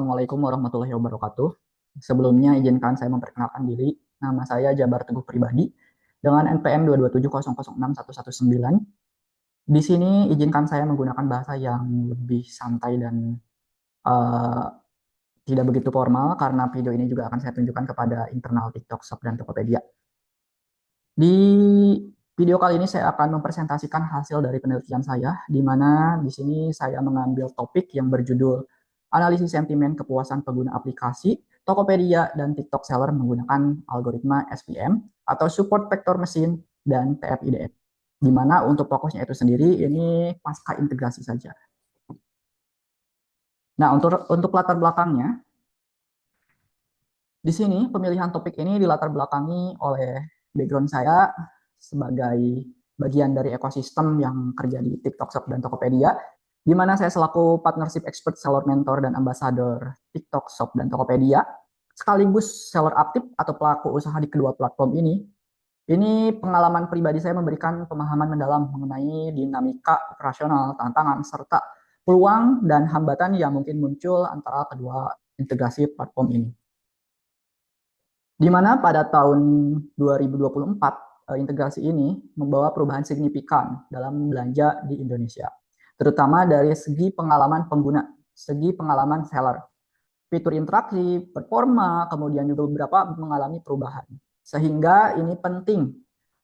Assalamualaikum warahmatullahi wabarakatuh. Sebelumnya izinkan saya memperkenalkan diri. Nama saya Jabar Teguh Pribadi dengan NPM 227006119. Di sini izinkan saya menggunakan bahasa yang lebih santai dan eh, tidak begitu formal karena video ini juga akan saya tunjukkan kepada internal TikTok Shop dan Tokopedia. Di video kali ini saya akan mempresentasikan hasil dari penelitian saya, di mana di sini saya mengambil topik yang berjudul Analisis Sentimen Kepuasan Pengguna Aplikasi, Tokopedia, dan TikTok Seller menggunakan algoritma SVM atau Support Vector Machine dan TF-IDF. Di mana untuk fokusnya itu sendiri ini pasca integrasi saja. Nah, untuk latar belakangnya, di sini pemilihan topik ini dilatar belakangi oleh background saya sebagai bagian dari ekosistem yang kerja di TikTok Shop dan Tokopedia, di mana saya selaku partnership expert seller mentor dan ambassador TikTok Shop dan Tokopedia, sekaligus seller aktif atau pelaku usaha di kedua platform ini. Ini pengalaman pribadi saya memberikan pemahaman mendalam mengenai dinamika operasional, tantangan, serta peluang dan hambatan yang mungkin muncul antara kedua integrasi platform ini. Di mana pada tahun 2024 integrasi ini membawa perubahan signifikan dalam belanja di Indonesia, terutama dari segi pengalaman pengguna, segi pengalaman seller, fitur interaksi, performa, kemudian juga beberapa mengalami perubahan. Sehingga ini penting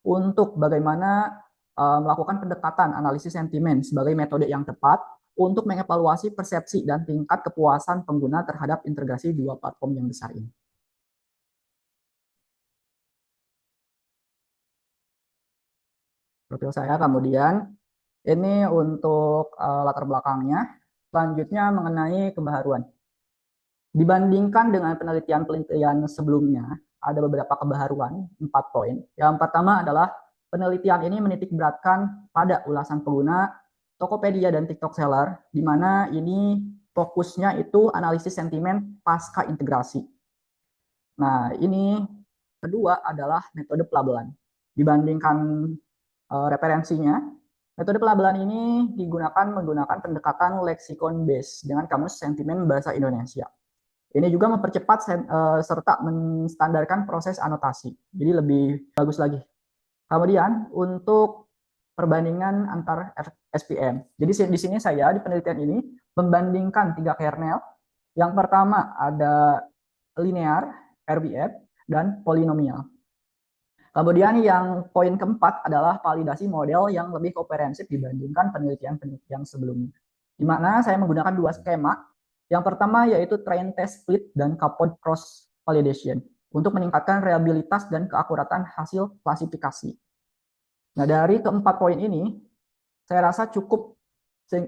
untuk bagaimana melakukan pendekatan analisis sentimen sebagai metode yang tepat untuk mengevaluasi persepsi dan tingkat kepuasan pengguna terhadap integrasi dua platform yang besar ini. Profil saya kemudian ini untuk latar belakangnya. Selanjutnya mengenai kebaharuan. Dibandingkan dengan penelitian-penelitian sebelumnya, ada beberapa kebaharuan, 4 poin. Yang pertama adalah penelitian ini menitikberatkan pada ulasan pengguna Tokopedia dan TikTok Seller, di mana ini fokusnya itu analisis sentimen pasca integrasi. Nah, ini kedua adalah metode pelabelan. Dibandingkan referensinya, metode pelabelan ini menggunakan pendekatan leksikon base dengan kamus sentimen bahasa Indonesia. Ini juga mempercepat serta menstandarkan proses anotasi, jadi lebih bagus lagi. Kemudian untuk perbandingan antar SPM. Jadi di sini saya di penelitian ini membandingkan 3 kernel. Yang pertama ada linear, RBF, dan polinomial. Kemudian yang poin keempat adalah validasi model yang lebih komprehensif dibandingkan penelitian-penelitian sebelumnya. Di mana saya menggunakan 2 skema. Yang pertama yaitu train test split dan coupled cross validation untuk meningkatkan reliabilitas dan keakuratan hasil klasifikasi. Nah, dari keempat poin ini, saya rasa cukup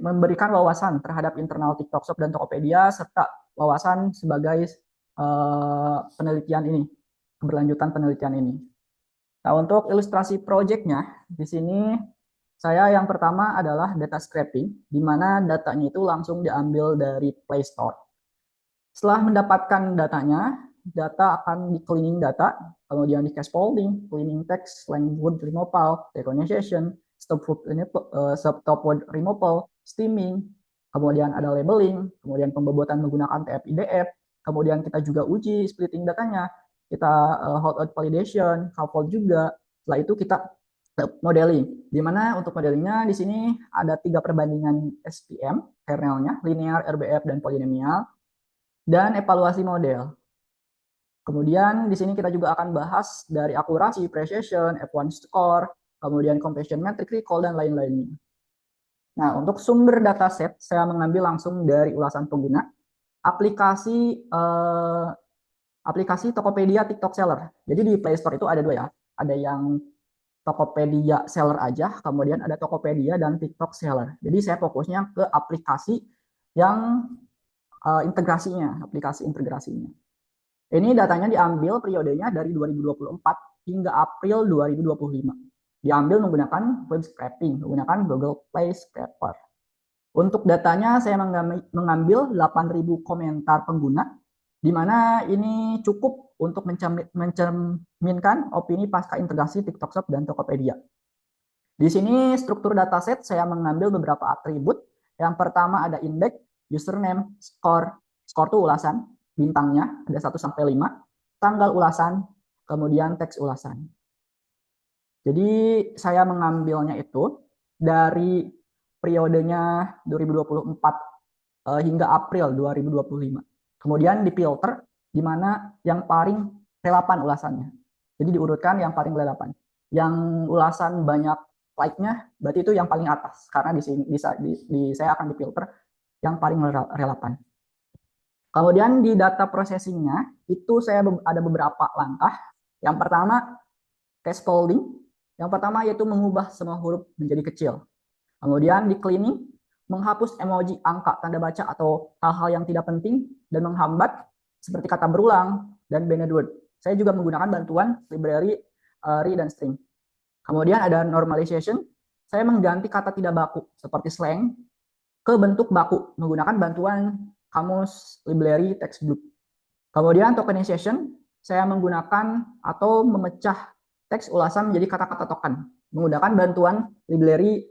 memberikan wawasan terhadap internal TikTok Shop dan Tokopedia serta wawasan sebagai penelitian ini, keberlanjutan penelitian ini. Nah, untuk ilustrasi proyeknya, di sini saya yang pertama adalah data scraping, di mana datanya itu langsung diambil dari Play Store. Setelah mendapatkan datanya, data akan di cleaning data, kemudian di cache folding, cleaning text, language removal, recognition, stop word removal, steaming, kemudian ada labeling, kemudian pembobotan menggunakan TF-IDF, kemudian kita juga uji splitting datanya, kita hold out validation, couple juga. Setelah itu kita modeling. Di mana untuk modelingnya di sini ada 3 perbandingan SPM kernelnya, linear, RBF, dan polinomial, dan evaluasi model. Kemudian di sini kita juga akan bahas dari akurasi, precision, F1 score, kemudian completion metric recall, dan lain-lainnya. Nah, untuk sumber dataset saya mengambil langsung dari ulasan pengguna, aplikasi Tokopedia TikTok Seller. Jadi di Play Store itu ada 2 ya. Ada yang Tokopedia Seller aja, kemudian ada Tokopedia dan TikTok Seller. Jadi saya fokusnya ke aplikasi yang aplikasi integrasinya. Ini datanya diambil periodenya dari 2024 hingga April 2025. Diambil menggunakan web scraping, menggunakan Google Play Scraper. Untuk datanya saya mengambil 8.000 komentar pengguna, di mana ini cukup untuk mencerminkan opini pasca integrasi TikTok Shop dan Tokopedia. Di sini struktur dataset saya mengambil beberapa atribut. Yang pertama ada indeks, username, score skor tuh ulasan, bintangnya ada 1 sampai 5, tanggal ulasan, kemudian teks ulasan. Jadi saya mengambilnya itu dari periodenya 2024 hingga April 2025. Kemudian difilter di mana yang paling relevan ulasannya. Jadi diurutkan yang paling relevan. Yang ulasan banyak like-nya berarti itu yang paling atas, karena di sini saya akan difilter yang paling relevan. Kemudian di data processing-nya itu saya ada beberapa langkah. Yang pertama case folding. Yang pertama yaitu mengubah semua huruf menjadi kecil. Kemudian di cleaning, menghapus emoji, angka, tanda baca atau hal-hal yang tidak penting dan menghambat seperti kata berulang dan banned word. Saya juga menggunakan bantuan library re dan string. Kemudian ada normalization. Saya mengganti kata tidak baku seperti slang ke bentuk baku menggunakan bantuan kamus library textbook. Kemudian tokenization, saya menggunakan atau memecah teks ulasan menjadi kata-kata token menggunakan bantuan library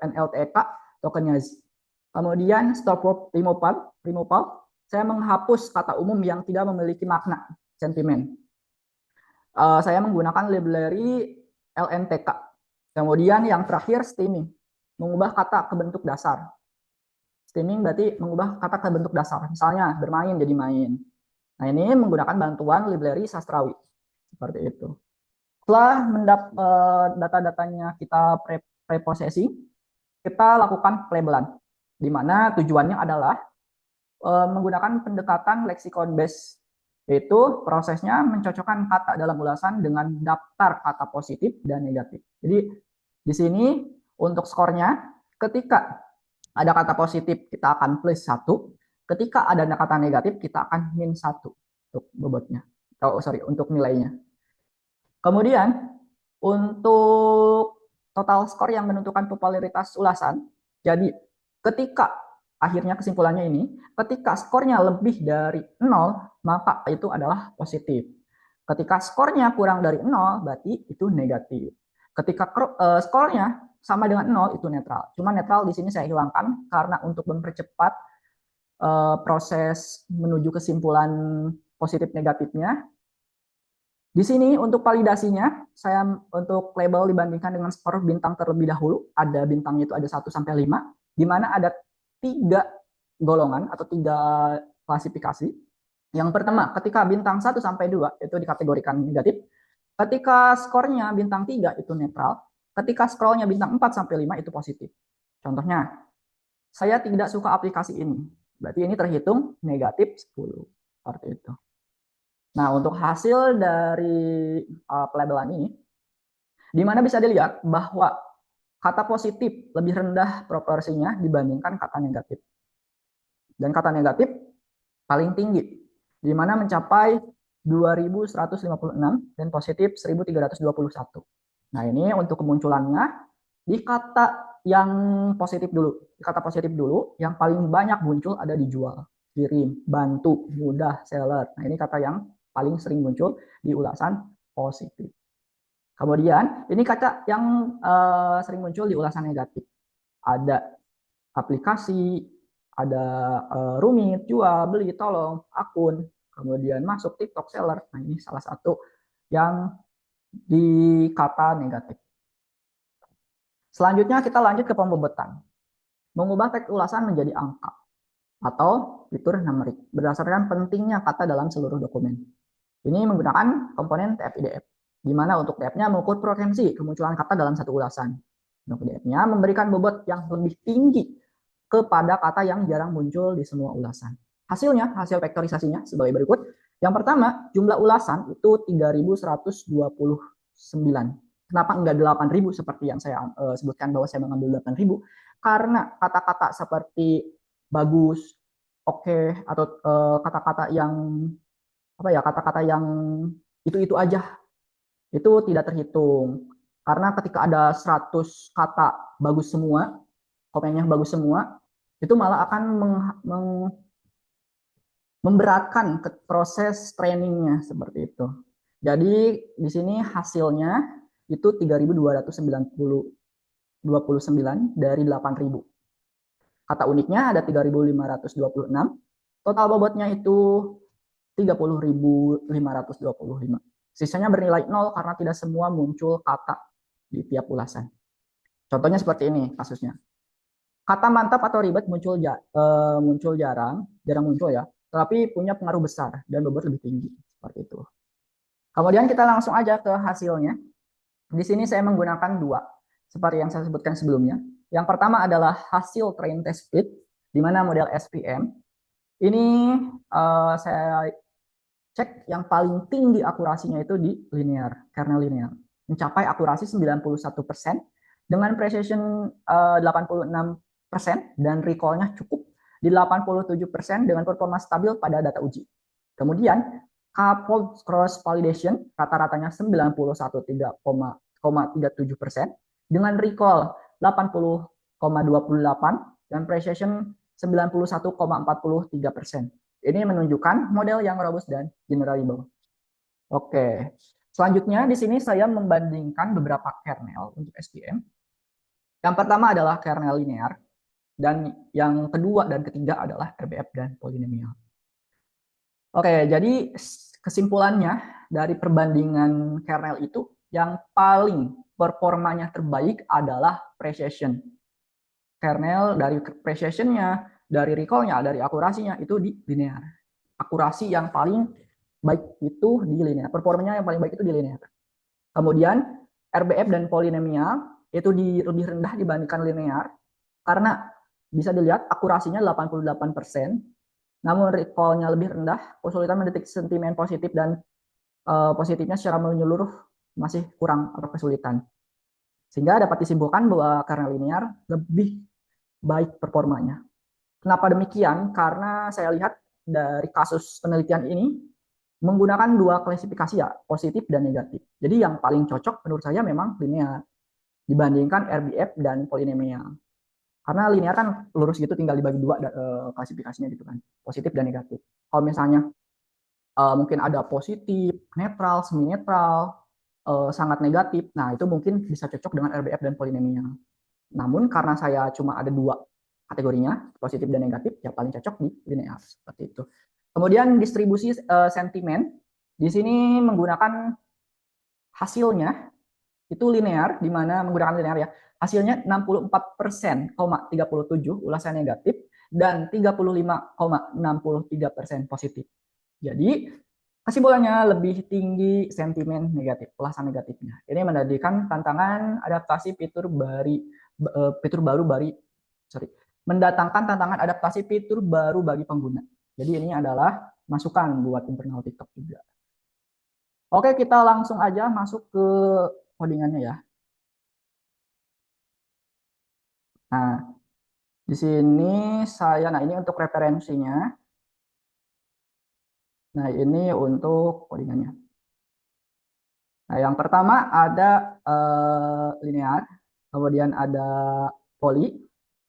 NLTK tokenize. Kemudian stop word removal, saya menghapus kata umum yang tidak memiliki makna sentimen. Saya menggunakan library LNTK. Kemudian yang terakhir stemming, mengubah kata ke bentuk dasar. Stemming berarti mengubah kata ke bentuk dasar. Misalnya bermain jadi main. Nah ini menggunakan bantuan library sastrawi seperti itu. Setelah data-datanya kita preprocessing, kita lakukan pelabelan, di mana tujuannya adalah menggunakan pendekatan lexicon based, yaitu prosesnya mencocokkan kata dalam ulasan dengan daftar kata positif dan negatif. Jadi di sini untuk skornya, ketika ada kata positif kita akan plus 1, ketika ada kata negatif kita akan min 1 untuk bobotnya. Untuk nilainya. Kemudian untuk total skor yang menentukan popularitas ulasan, jadi ketika akhirnya kesimpulannya ini, ketika skornya lebih dari 0, maka itu adalah positif. Ketika skornya kurang dari 0, berarti itu negatif. Ketika skornya sama dengan 0, itu netral. Cuma netral di sini saya hilangkan karena untuk mempercepat proses menuju kesimpulan positif negatifnya. Di sini untuk validasinya, saya untuk label dibandingkan dengan skor bintang terlebih dahulu, ada bintangnya itu ada 1 sampai 5, di mana ada 3 golongan atau 3 klasifikasi. Yang pertama, ketika bintang 1 sampai 2 itu dikategorikan negatif. Ketika skornya bintang 3 itu netral, ketika scrollnya bintang 4 sampai 5 itu positif. Contohnya, saya tidak suka aplikasi ini. Berarti ini terhitung negatif 10. Seperti itu. Nah, untuk hasil dari pelabelan ini, di mana bisa dilihat bahwa kata positif lebih rendah proporsinya dibandingkan kata negatif. Dan kata negatif paling tinggi, di mana mencapai 2156 dan positif 1321. Nah, ini untuk kemunculannya di kata yang positif dulu. Di kata positif dulu, yang paling banyak muncul ada dijual, kirim, bantu, mudah, seller. Nah, ini kata yang paling sering muncul di ulasan positif. Kemudian ini kata yang sering muncul di ulasan negatif. Ada aplikasi, ada rumit, jual, beli, tolong, akun, kemudian masuk TikTok, seller. Nah ini salah satu yang di kata negatif. Selanjutnya kita lanjut ke pembobotan. Mengubah teks ulasan menjadi angka atau fitur numerik berdasarkan pentingnya kata dalam seluruh dokumen. Ini menggunakan komponen TF-IDF, di mana untuk TF-nya mengukur frekuensi kemunculan kata dalam satu ulasan. Untuk IDF-nya memberikan bobot yang lebih tinggi kepada kata yang jarang muncul di semua ulasan. Hasilnya, hasil vektorisasinya sebagai berikut. Yang pertama, jumlah ulasan itu 3129. Kenapa enggak 8000 seperti yang saya sebutkan bahwa saya mengambil 8000? Karena kata-kata seperti bagus, oke, atau kata-kata yang kata-kata yang itu aja itu tidak terhitung, karena ketika ada 100 kata bagus semua, komennya bagus semua, itu malah akan memberatkan ke proses trainingnya seperti itu. Jadi di sini hasilnya itu 3229 dari 8000. Kata uniknya ada 3526, Total bobotnya itu 30.525. Sisanya bernilai 0 karena tidak semua muncul kata di tiap ulasan. Contohnya seperti ini kasusnya. Kata mantap atau ribet muncul jarang muncul ya, tetapi punya pengaruh besar dan bobot lebih tinggi seperti itu. Kemudian kita langsung aja ke hasilnya. Di sini saya menggunakan dua, seperti yang saya sebutkan sebelumnya. Yang pertama adalah hasil train test split, di mana model SPM. Ini saya cek yang paling tinggi akurasinya itu di linear, kernel linear. Mencapai akurasi 91% dengan precision 86% dan recall-nya cukup di 87% dengan performa stabil pada data uji. Kemudian coupled cross validation rata-ratanya 91,37% dengan recall 80,28 dan precision 91,43%. Ini menunjukkan model yang robust dan generable. Oke, selanjutnya di sini saya membandingkan beberapa kernel untuk SPM. Yang pertama adalah kernel linear, dan yang kedua dan ketiga adalah RBF dan polinomial. Oke, jadi kesimpulannya dari perbandingan kernel itu, yang paling performanya terbaik adalah precision. Kernel dari precision-nya, dari recall-nya, dari akurasinya itu di linear. Akurasi yang paling baik itu di linear. Performanya yang paling baik itu di linear. Kemudian RBF dan polinomial itu lebih rendah dibandingkan linear karena bisa dilihat akurasinya 88%, namun recall-nya lebih rendah, kesulitan mendeteksi sentimen positif dan positifnya secara menyeluruh masih kurang atau kesulitan. Sehingga dapat disimpulkan bahwa kernel linear lebih baik performanya. Kenapa demikian? Karena saya lihat dari kasus penelitian ini menggunakan dua klasifikasi ya, positif dan negatif. Jadi yang paling cocok menurut saya memang linear dibandingkan RBF dan polinomial. Karena linear kan lurus gitu, tinggal dibagi dua klasifikasinya gitu kan, positif dan negatif. Kalau misalnya mungkin ada positif, netral, semi netral, sangat negatif, nah itu mungkin bisa cocok dengan RBF dan polinomial. Namun karena saya cuma ada dua kategorinya, positif dan negatif, ya paling cocok di linear seperti itu. Kemudian distribusi sentimen, di sini menggunakan hasilnya itu linear, di mana menggunakan linear ya, hasilnya 64,37% ulasan negatif dan 35,63% positif. Jadi kesimpulannya lebih tinggi sentimen negatif, ulasan negatifnya. Ini menjadikan tantangan adaptasi mendatangkan tantangan adaptasi fitur baru bagi pengguna. Jadi ini adalah masukan buat internal TikTok juga. Oke, kita langsung aja masuk ke codingannya ya. Nah, di sini nah ini untuk referensinya. Nah, ini untuk codingannya. Nah, yang pertama ada linear, kemudian ada poly,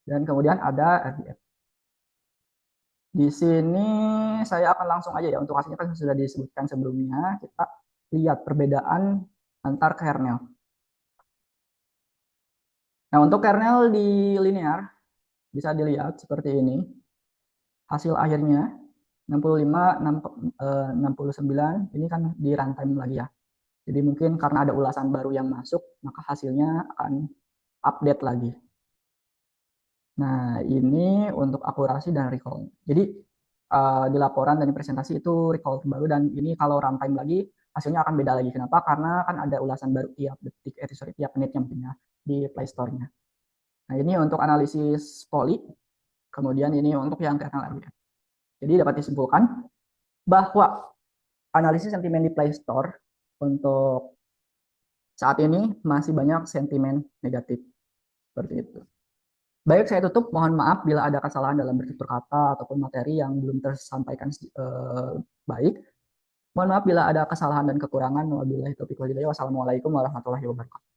dan kemudian ada RDF. Di sini saya akan langsung aja ya, untuk hasilnya kan sudah disebutkan sebelumnya, kita lihat perbedaan antar kernel. Nah, untuk kernel di linear bisa dilihat seperti ini. Hasil akhirnya 65, 69, ini kan di runtime lagi ya. Jadi mungkin karena ada ulasan baru yang masuk, maka hasilnya akan update lagi. Nah, ini untuk akurasi dan recall. Jadi di laporan dan di presentasi itu recall terbaru, dan ini kalau runtime lagi hasilnya akan beda lagi. Kenapa? Karena kan ada ulasan baru tiap detik, tiap menitnya mungkin ya di Play Store-nya. Nah, ini untuk analisis poly, kemudian ini untuk yang kernel RBF. Jadi dapat disimpulkan bahwa analisis sentimen di Play Store untuk saat ini masih banyak sentimen negatif seperti itu. Baik, saya tutup. Mohon maaf bila ada kesalahan dalam bertutur kata ataupun materi yang belum tersampaikan baik. Mohon maaf bila ada kesalahan dan kekurangan. Wabillahi taufiq wal hidayah. Wassalamualaikum warahmatullahi wabarakatuh.